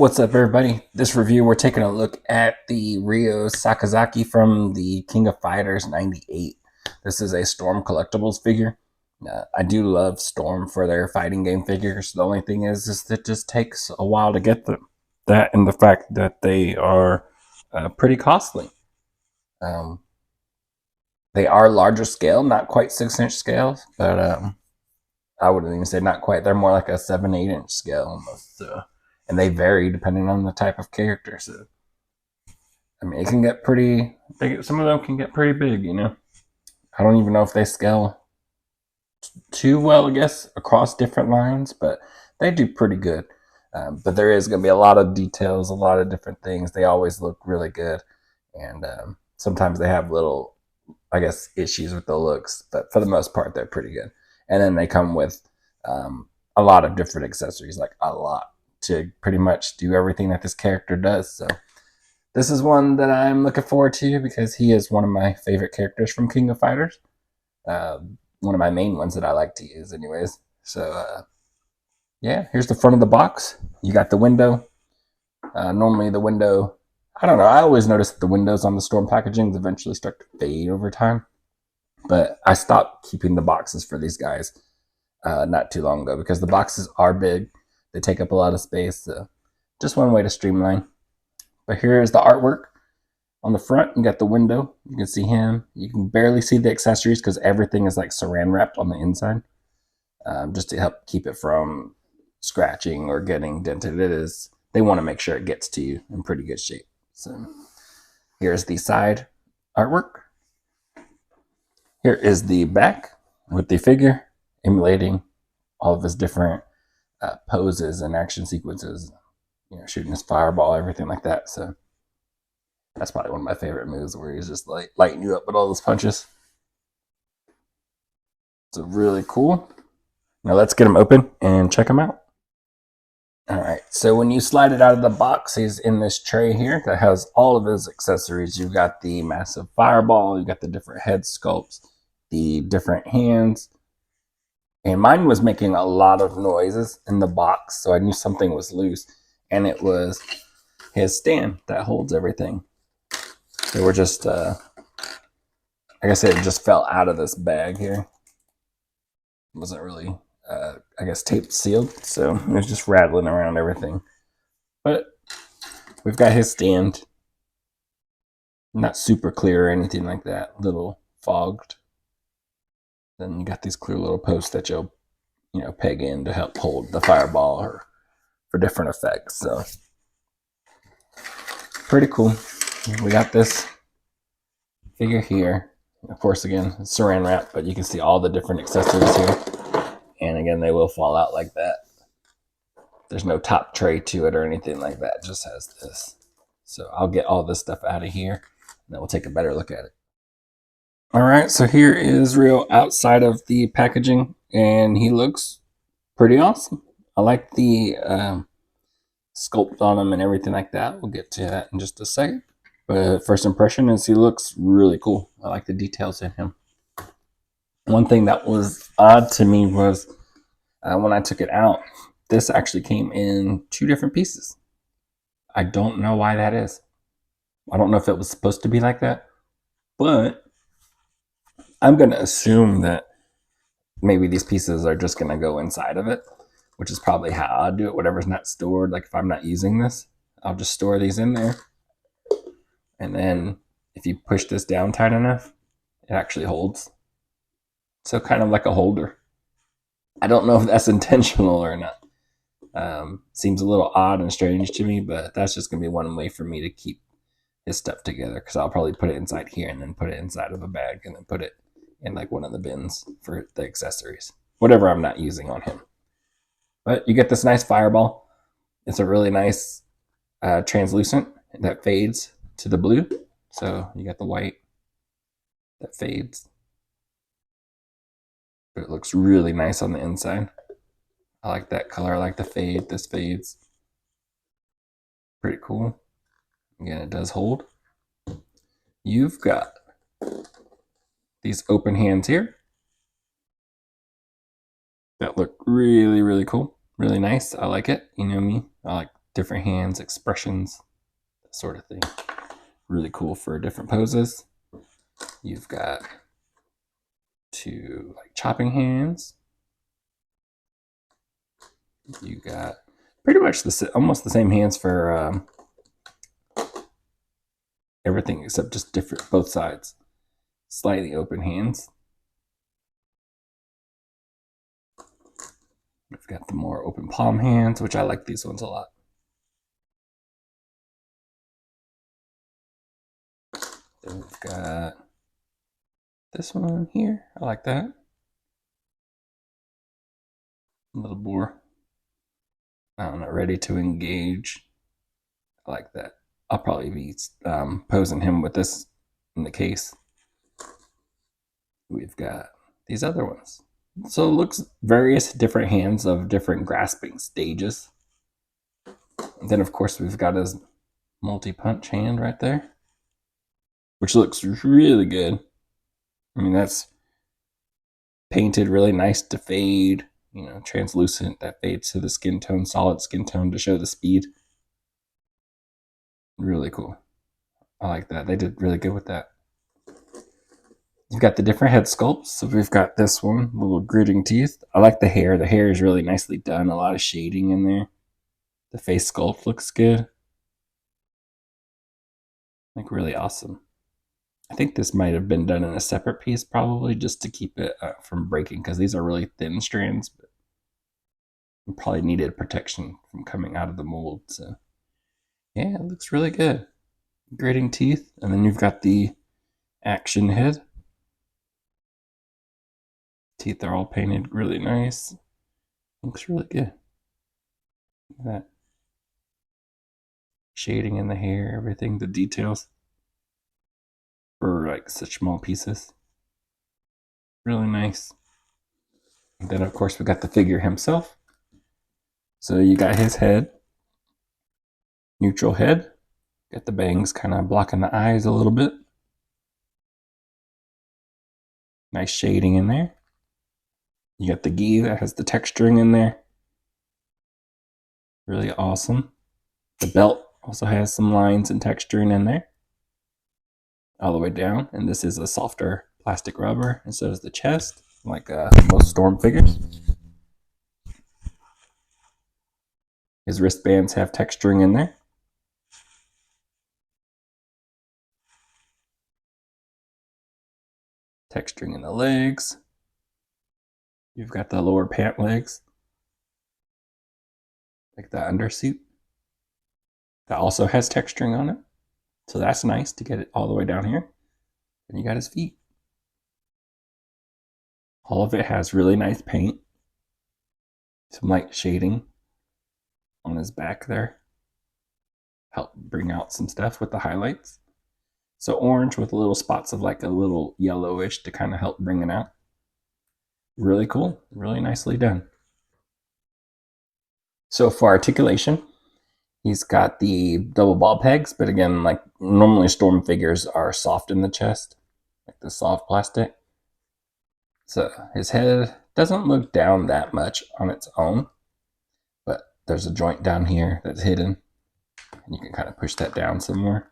What's up, everybody? This review, we're taking a look at the Ryo Sakazaki from the King of Fighters 98. This is a Storm Collectibles figure. I do love Storm for their fighting game figures. The only thing is it just takes a while to get them. That and the fact that they are pretty costly. Um, they are larger scale, not quite 6-inch scale, but I wouldn't even say not quite. They're more like a 7-8 inch scale almost. And they vary depending on the type of character. So, I mean, it can get pretty big. Some of them can get pretty big, you know. I don't even know if they scale too well, I guess, across different lines, but they do pretty good. But there is going to be a lot of details, a lot of different things. They always look really good. And sometimes they have little, I guess, issues with the looks, but for the most part, they're pretty good. And then they come with a lot of different accessories, like a lot, to pretty much do everything that this character does. So this is one that I'm looking forward to because he is one of my favorite characters from King of Fighters. One of my main ones that I like to use anyways. So yeah, here's the front of the box. You got the window. Normally the window, I don't know, I always notice that the windows on the Storm packagings eventually start to fade over time. But I stopped keeping the boxes for these guys not too long ago because the boxes are big. They take up a lot of space. So just one way to streamline. But here is the artwork. On the front, you got the window. You can see him. You can barely see the accessories because everything is like saran wrapped on the inside, just to help keep it from scratching or getting dented. They want to make sure it gets to you in pretty good shape. So here's the side artwork. Here is the back with the figure emulating all of his different poses and action sequences, you know, shooting his fireball, everything like that. So that's probably one of my favorite moves, where he's just like lighting you up with all those punches. So really cool. Now let's get him open and check him out. All right, so when you slide it out of the box, he's in this tray here that has all of his accessories. You've got the massive fireball, you've got the different head sculpts, the different hands, and mine was making a lot of noises in the box, so I knew something was loose, and it was his stand that holds everything. They were just, like I said, it just fell out of this bag here. It wasn't really, I guess, taped sealed, so it was just rattling around everything. But we've got his stand. Not super clear or anything like that, a little fogged. Then you got these clear little posts that you'll, peg in to help hold the fireball or for different effects. So pretty cool. We got this figure here. Of course, again, it's saran wrap, but you can see all the different accessories here. And again, they will fall out like that. There's no top tray to it or anything like that. It just has this. So I'll get all this stuff out of here, and then we'll take a better look at it. All right, so here is Ryo outside of the packaging, and he looks pretty awesome. I like the sculpt on him and everything like that. We'll get to that in just a second. But first impression is he looks really cool. I like the details in him. One thing that was odd to me was when I took it out, this actually came in 2 different pieces. I don't know why that is. I don't know if it was supposed to be like that, but I'm going to assume that maybe these pieces are just going to go inside of it, which is probably how I do it. Whatever's not stored, like if I'm not using this, I'll just store these in there. And then if you push this down tight enough, it actually holds. So kind of like a holder. I don't know if that's intentional or not. Seems a little odd and strange to me, but that's just going to be one way for me to keep his stuff together, because I'll probably put it inside here and then put it inside of a bag and then put it in like one of the bins for the accessories, whatever I'm not using on him. But you get this nice fireball. It's a really nice translucent that fades to the blue. So you got the white that fades. But it looks really nice on the inside. I like that color. I like the fade. This fades. Pretty cool. Again, it does hold. You've got these open hands here that look really, really cool. Really nice. I like it. You know me. I like different hands, expressions, that sort of thing. Really cool for different poses. You've got two like chopping hands. You got pretty much almost the same hands for everything except just different both sides. Slightly open hands. We've got the more open palm hands, which I like these ones a lot. Then we've got this one here. I like that. Little boar. I don't know, ready to engage. I like that. I'll probably be posing him with this in the case. We've got these other ones. So it looks various different hands of different grasping stages. And then, of course, we've got his multi-punch hand right there, which looks really good. I mean, that's painted really nice to fade, translucent that fades to the skin tone, solid skin tone to show the speed. Really cool. I like that. They did really good with that. You've got the different head sculpts. So we've got this one, little gritting teeth. I like the hair. The hair is really nicely done. A lot of shading in there. The face sculpt looks good. Like really awesome. I think this might have been done in a separate piece probably just to keep it from breaking because these are really thin strands. But you probably needed protection from coming out of the mold. So yeah, it looks really good. Gritting teeth. And then you've got the action head. Teeth are all painted really nice. Looks really good. Look at that. Shading in the hair, everything, the details for like such small pieces. Really nice. And then, of course, we got the figure himself. So you got his head, neutral head. Got the bangs kind of blocking the eyes a little bit. Nice shading in there. You got the gi that has the texturing in there. Really awesome. The belt also has some lines and texturing in there. All the way down. And this is a softer plastic rubber. And so is the chest, like most Storm figures. His wristbands have texturing in there. Texturing in the legs. You've got the lower pant legs. Like the undersuit. That also has texturing on it. So that's nice to get it all the way down here. And you got his feet. All of it has really nice paint. Some light shading on his back there. Help bring out some stuff with the highlights. So orange with little spots of like a little yellowish to kind of help bring it out. Really cool. Really nicely done. So for articulation, he's got the double ball pegs, but again, like normally Storm figures are soft in the chest, like the soft plastic. So his head doesn't look down that much on its own, but there's a joint down here that's hidden, and you can kind of push that down some more.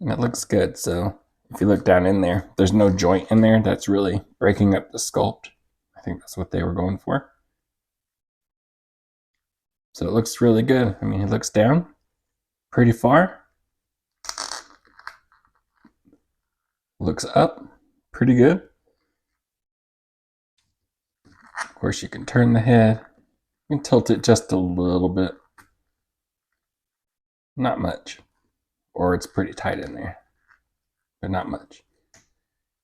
And it looks good. So if you look down in there, there's no joint in there that's really breaking up the sculpt. I think that's what they were going for. So it looks really good. I mean, it looks down pretty far. Looks up pretty good. Of course, you can turn the head. You can tilt it just a little bit. Not much. Or it's pretty tight in there. But not much.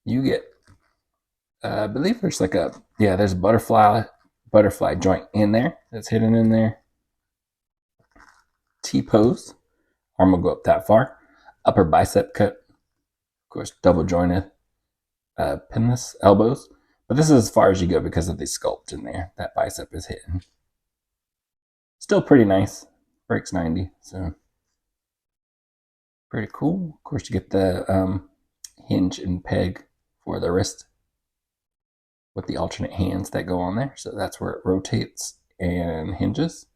You get, I believe there's like there's a butterfly joint in there that's hidden in there. T-pose. Arm will go up that far. Upper bicep cut. Of course, double jointed. Pinless elbows. But this is as far as you go because of the sculpt in there. That bicep is hidden. Still pretty nice. Breaks 90, so pretty cool. Of course, you get the hinge and peg for the wrist with the alternate hands that go on there. So that's where it rotates and hinges.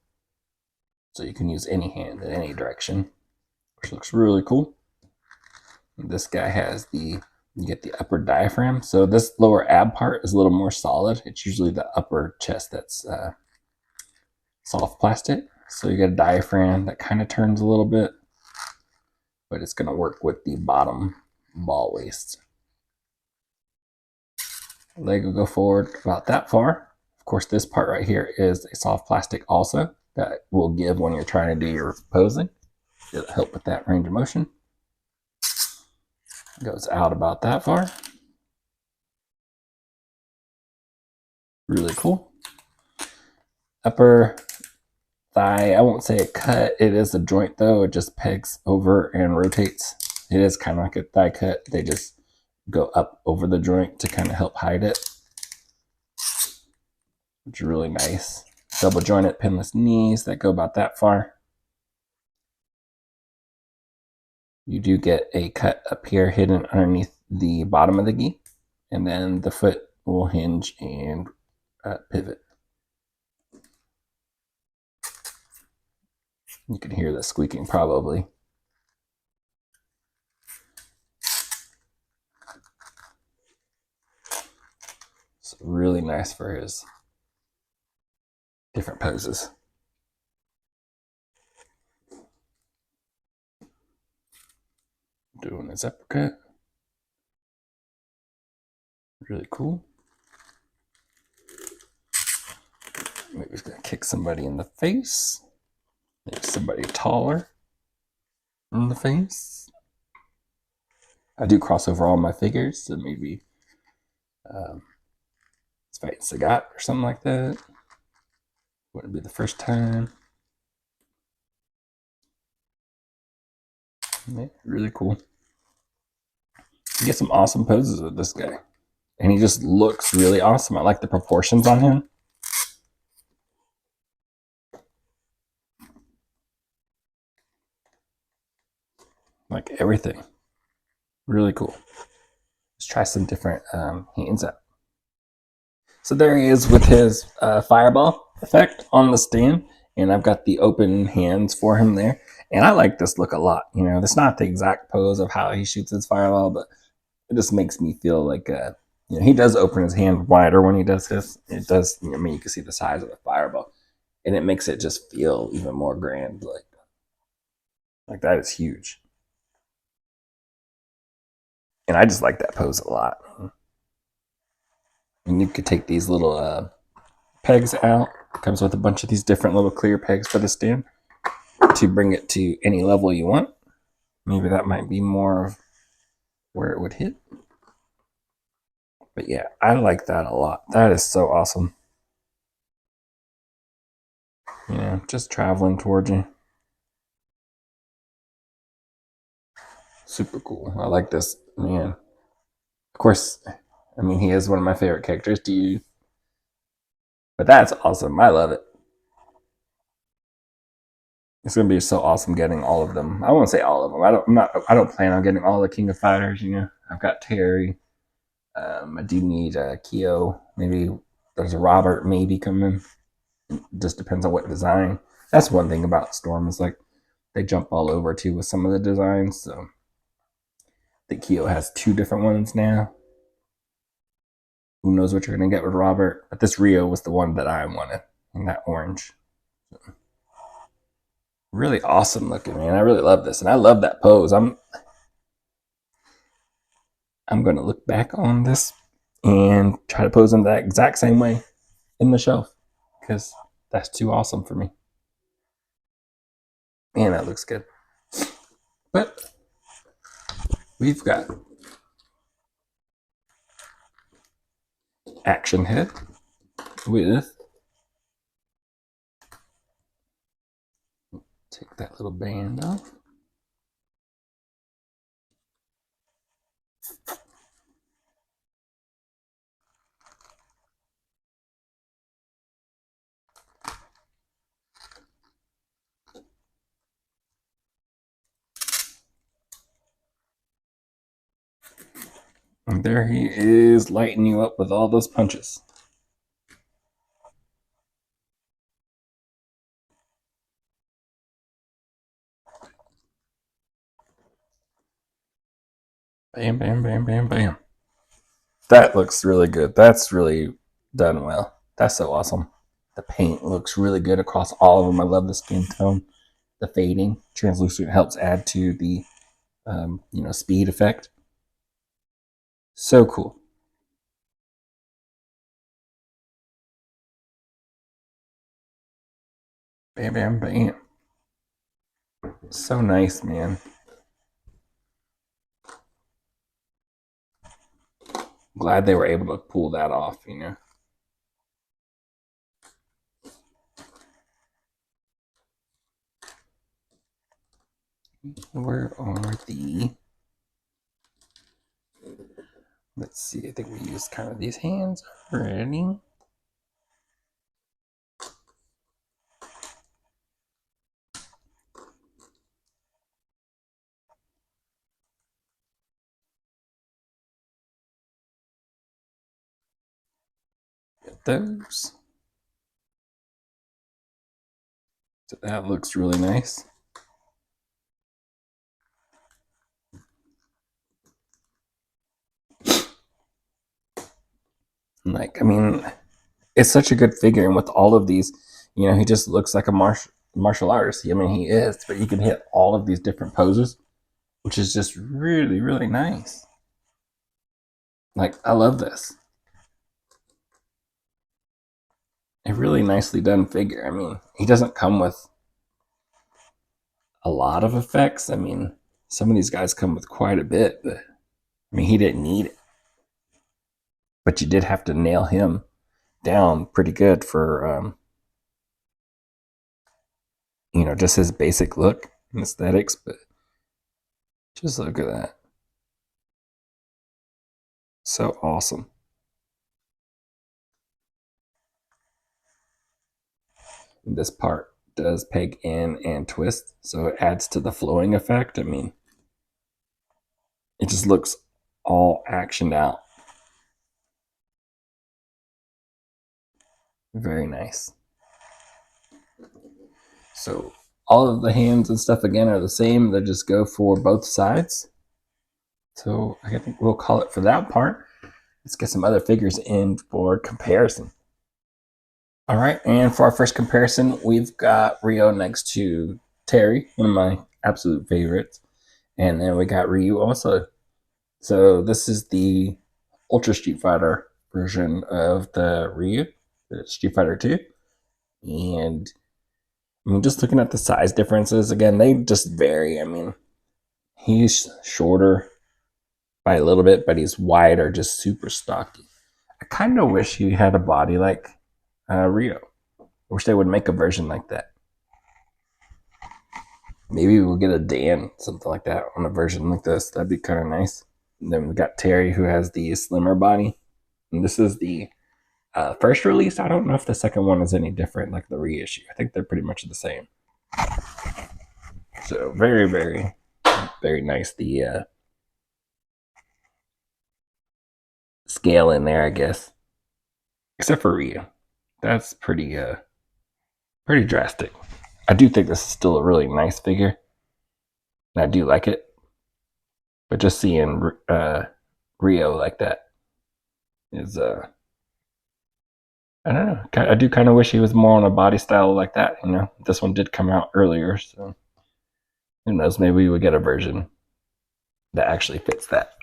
So you can use any hand in any direction, which looks really cool. This guy has you get the upper diaphragm. So this lower ab part is a little more solid. It's usually the upper chest that's soft plastic. So you get a diaphragm that kind of turns a little bit, but it's going to work with the bottom ball waist. Leg will go forward about that far. Of course, this part right here is a soft plastic also that will give when you're trying to do your posing. It'll help with that range of motion. Goes out about that far. Really cool. Upper thigh, I won't say a cut. It is a joint though. It just pegs over and rotates. It is kind of like a thigh cut. They just go up over the joint to kind of help hide it, which is really nice. Double jointed pinless knees that go about that far. You do get a cut up here hidden underneath the bottom of the gi, and then the foot will hinge and pivot. You can hear the squeaking probably. It's really nice for his different poses. Doing his uppercut. Really cool. Maybe he's gonna kick somebody in the face. Maybe somebody taller in the face. I do cross over all my figures, so maybe it's fighting Sagat or something like that. Wouldn't be the first time. Yeah, really cool. You get some awesome poses with this guy. And he just looks really awesome. I like the proportions on him. Like everything. Really cool. Let's try some different hands out. So there he is with his fireball effect on the stand. And I've got the open hands for him there. And I like this look a lot. You know, it's not the exact pose of how he shoots his fireball, but it just makes me feel like you know, he does open his hand wider when he does this. It does, I mean, you can see the size of the fireball, and it makes it just feel even more grand. Like that is huge, and I just like that pose a lot. And you could take these little pegs out. It comes with a bunch of these different little clear pegs for the stand to bring it to any level you want. Maybe that might be more of where it would hit. But yeah, I like that a lot. That is so awesome. You know, just traveling towards you. Super cool. I like this, man. Of course, I mean, he is one of my favorite characters. Do you? But that's awesome. I love it. It's gonna be so awesome getting all of them. I won't say all of them. I don't plan on getting all the King of Fighters. You know, I've got Terry. I do need Keo. Maybe there's a Robert maybe coming. It just depends on what design. That's one thing about Storm is like they jump all over too with some of the designs. So the Keo has two different ones now. Who knows what you're gonna get with Robert? But this Rio was the one that I wanted in that orange. So, really awesome looking, man. I really love this, and I love that pose. I'm gonna look back on this and try to pose in that exact same way in the shelf because that's too awesome for me. Man, that looks good. But we've got Action Head with, take that little band off. And there he is, lighting you up with all those punches. Bam, bam, bam, bam, bam. That looks really good. That's really done well. That's so awesome. The paint looks really good across all of them. I love the skin tone. The fading, translucent helps add to the speed effect. So cool. Bam, bam, bam. So nice, man. Glad they were able to pull that off. Where are the... Let's see, I think we used kind of these hands already. Get those. So that looks really nice. Like, I mean, it's such a good figure, and with all of these, he just looks like a martial artist. I mean, he is, but you can hit all of these different poses, which is just really, really nice. Like, I love this. A really nicely done figure. I mean, he doesn't come with a lot of effects. I mean, some of these guys come with quite a bit, but I mean, he didn't need it. But you did have to nail him down pretty good for, just his basic look and aesthetics. But just look at that. So awesome. This part does peg in and twist, so it adds to the flowing effect. I mean, it just looks all actioned out. Very nice. So all of the hands and stuff again are the same. They just go for both sides. So I think we'll call it for that part. Let's get some other figures in for comparison. All right, and for our first comparison, we've got Rio next to Terry, one of my absolute favorites. And then we got Ryu also. So this is the Ultra Street Fighter version of the Ryu, the Street Fighter 2. And I mean, just looking at the size differences, again, they just vary. I mean, he's shorter by a little bit, but he's wider, just super stocky. I kind of wish he had a body like Rio. I wish they would make a version like that. Maybe we'll get a Dan, something like that, on a version like this. That'd be kind of nice. And then we got Terry, who has the slimmer body. And this is the first release. I don't know if the second one is any different, like the reissue. I think they're pretty much the same. So very, very, very nice. The scale in there, I guess, except for Ryu. That's pretty drastic. I do think this is still a really nice figure, and I do like it. But just seeing Rio like that is I don't know. I do kind of wish he was more on a body style like that. This one did come out earlier, so who knows? Maybe we would get a version that actually fits that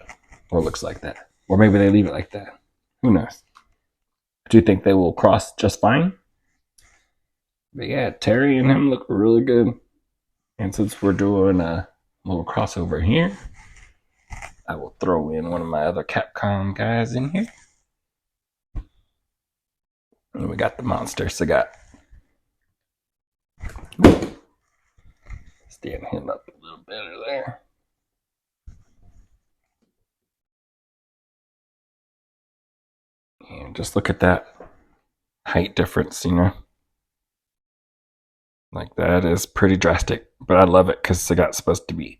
or looks like that, or maybe they leave it like that. Who knows? I do think they will cross just fine. But yeah, Terry and him look really good. And since we're doing a little crossover here, I will throw in one of my other Capcom guys in here. And we got the monster Sagat. Stand him up a little better there. And just look at that height difference, Like, that is pretty drastic. But I love it because Sagat's supposed to be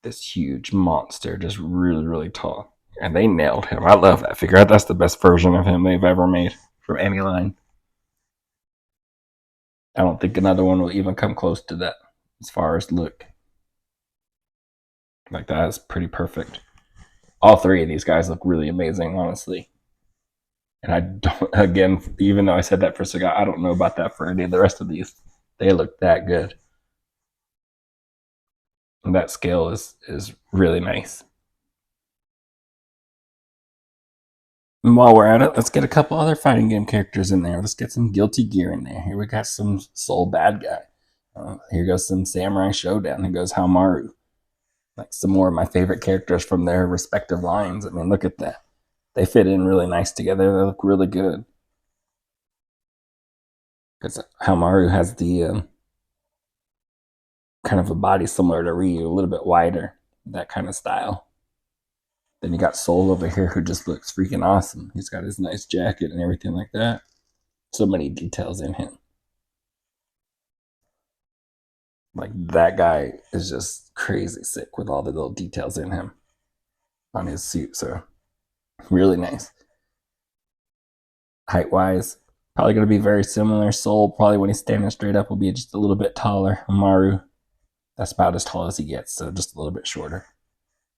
this huge monster, just really, really tall. And they nailed him. I love that figure. That's the best version of him they've ever made from any line. I don't think another one will even come close to that as far as look. Like, that is pretty perfect. All three of these guys look really amazing, honestly. And I don't, again, even though I said that for Sagat, I don't know about that for any of the rest of these. They look that good. And that scale is really nice. And while we're at it, let's get a couple other fighting game characters in there. Let's get some Guilty Gear in there. Here we got some Soul Bad Guy. Here goes some Samurai Showdown. Here goes Hamaru. Like some more of my favorite characters from their respective lines. I mean, look at that. They fit in really nice together. They look really good. Because Hamaru has the kind of a body similar to Ryu, a little bit wider, that kind of style. Then you got Soul over here who just looks freaking awesome. He's got his nice jacket and everything like that. So many details in him. Like that guy is just crazy sick with all the little details in him on his suit. So really nice. Height wise, probably going to be very similar. Soul, probably when he's standing straight up, will be just a little bit taller. Amaru, that's about as tall as he gets, so just a little bit shorter.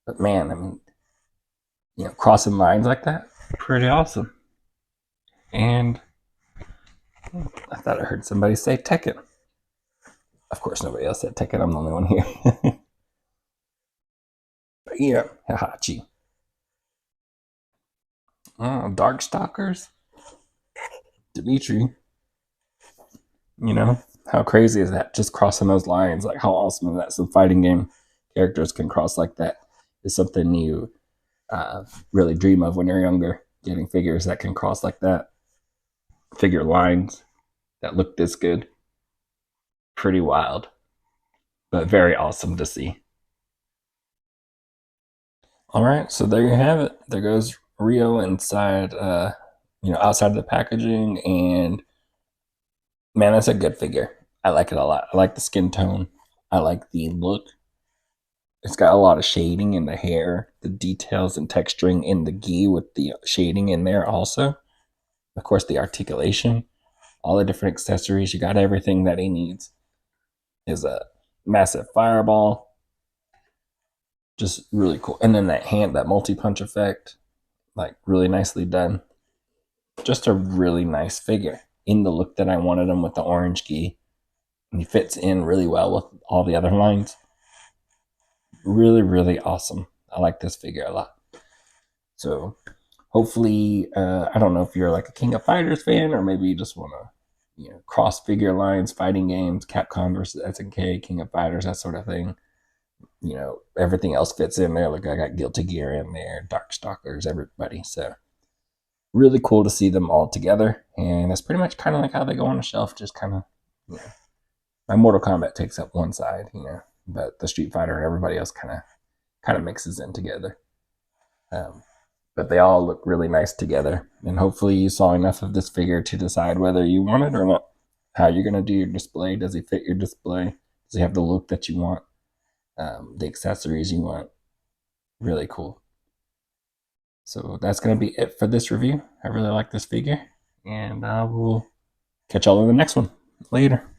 But man, I mean, crossing lines like that, pretty awesome. And I thought I heard somebody say Tekken. Of course, nobody else said Tekken. I'm the only one here. But yeah, Hahachi. Darkstalkers. Dimitri. How crazy is that? Just crossing those lines. Like, how awesome is that? Some fighting game characters can cross like that. Is something you really dream of when you're younger. Getting figures that can cross like that. Figure lines that look this good. Pretty wild, but very awesome to see. All right, so there you have it. There goes Rio inside, outside the packaging, and man, that's a good figure. I like it a lot. I like the skin tone. I like the look. It's got a lot of shading in the hair, the details and texturing in the gi with the shading in there also. Of course, the articulation, all the different accessories. You got everything that he needs. Is a massive fireball. Just really cool. And then that hand, that multi-punch effect, like really nicely done. Just a really nice figure in the look that I wanted him with the orange gi. And he fits in really well with all the other lines. Really, really awesome. I like this figure a lot. So hopefully, I don't know if you're like a King of Fighters fan or maybe you just want to, cross figure lines, fighting games, Capcom versus SNK, King of Fighters, that sort of thing. Everything else fits in there. Like I got Guilty Gear in there, Darkstalkers, everybody. So really cool to see them all together. And that's pretty much kind of like how they go on the shelf. Just kind of, my Mortal Kombat takes up one side, but the Street Fighter and everybody else kind of mixes in together. But they all look really nice together. And hopefully you saw enough of this figure to decide whether you want it or not. How you're going to do your display. Does he fit your display? Does he have the look that you want? The accessories you want. Really cool. So that's going to be it for this review. I really like this figure. And I will catch y'all in the next one. Later.